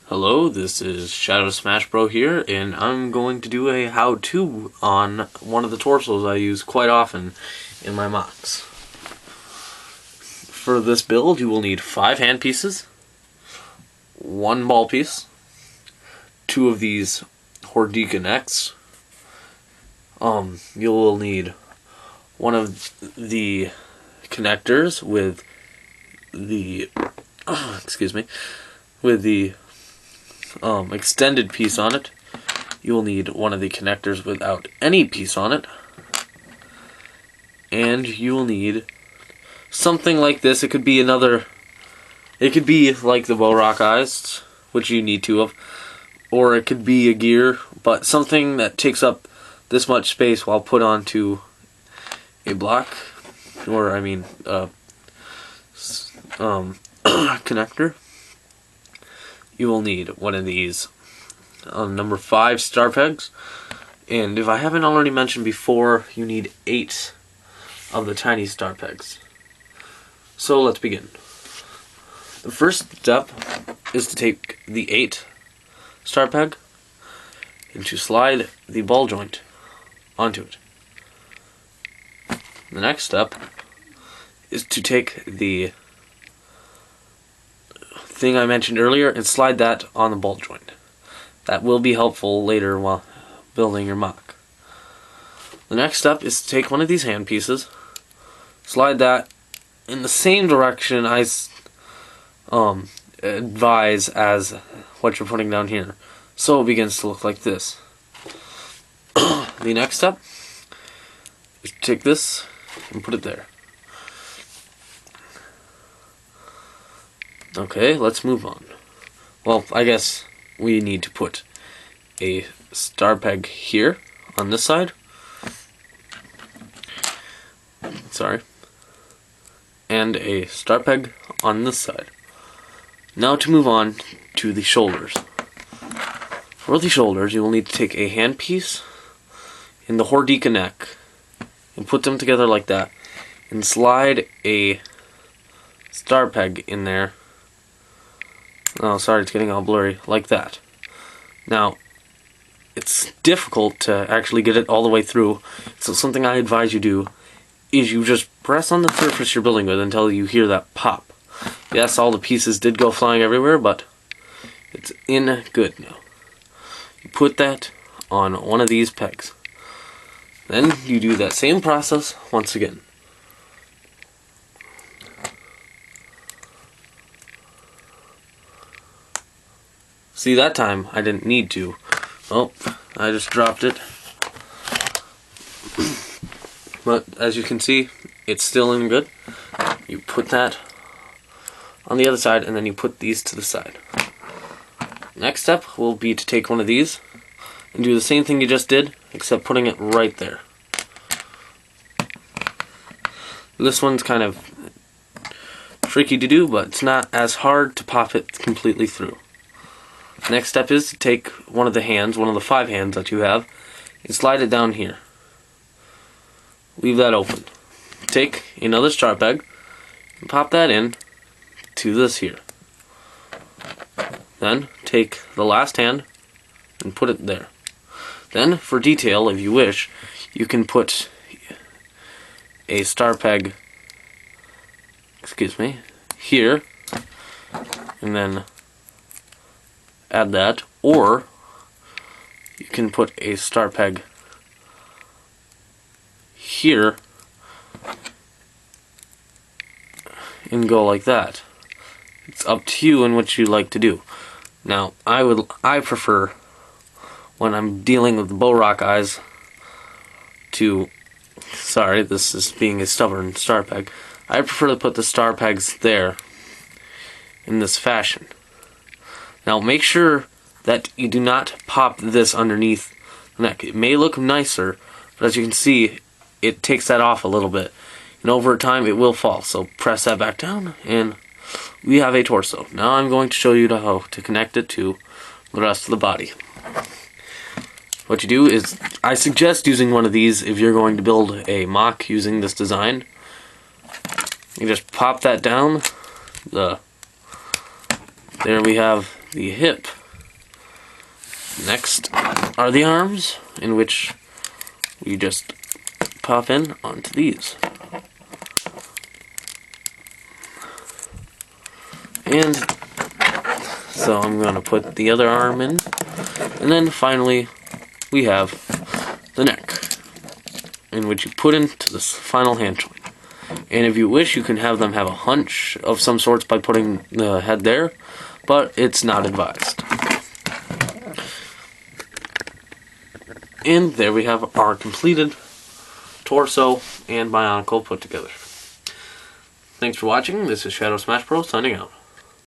Hello, this is Shadow Smash Bro here, and I'm going to do a how-to on one of the torsos I use quite often in my mocks. For this build, you will need 5 hand pieces, 1 ball piece, 2 of these Hordika necks. You will need 1 of the connectors with the extended piece on it. You will need 1 of the connectors without any piece on it, and you will need something like this. It could be like the Bow-Rock Eyes, which you need 2 of, or it could be a gear, but something that takes up this much space while put onto a block, or connector. You will need 1 of these number 5 star pegs, and if I haven't already mentioned before, you need 8 of the tiny star pegs. So let's begin. The first step is to take the 8 star peg and to slide the ball joint onto it. The next step is to take the thing I mentioned earlier and slide that on the ball joint. That will be helpful later while building your mock. The next step is to take 1 of these hand pieces, slide that in the same direction I advise as what you're putting down here, so it begins to look like this. The next step is to take this and put it there. Okay, let's move on. Well, I guess we need to put a star peg here on this side. Sorry. And a star peg on this side. Now to move on to the shoulders. For the shoulders, you will need to take a hand piece in the Hordika neck and put them together like that, and slide a star peg in there. Oh, sorry, it's getting all blurry, like that. Now, it's difficult to actually get it all the way through, so something I advise you do is you just press on the surface you're building with until you hear that pop. Yes, all the pieces did go flying everywhere, but it's in good now. You put that on 1 of these pegs. Then you do that same process once again. See, that time I didn't need to. Oh, I just dropped it. But as you can see, it's still in good. You put that on the other side, and then you put these to the side. Next step will be to take 1 of these and do the same thing you just did, except putting it right there. This one's kind of tricky to do, but it's not as hard to pop it completely through. Next step is to take 1 of the hands, 1 of the 5 hands that you have, and slide it down here. Leave that open. Take another star peg and pop that in to this here. Then take the last hand and put it there. Then, for detail, if you wish, you can put a star peg, here, and then add that, or you can put a star peg here and go like that. It's up to you and what you like to do. Now, I prefer, when I'm dealing with the Bow-Rock Eyes, sorry, this is being a stubborn star peg. I prefer to put the star pegs there in this fashion. Now make sure that you do not pop this underneath the neck. It may look nicer, but as you can see, it takes that off a little bit. And over time, it will fall. So press that back down, and we have a torso. Now I'm going to show you how to connect it to the rest of the body. What you do is, I suggest using 1 of these if you're going to build a mock using this design. You just pop that down. There we have the hip Next are the arms, in which we just pop in onto these. And so I'm going to put the other arm in. And then finally we have the neck, in which you put into this final hand joint. And if you wish, you can have them have a hunch of some sorts by putting the head there, but it's not advised. And there we have our completed torso and Bionicle put together. Thanks for watching. This is Shadow Smash Bros. Signing out.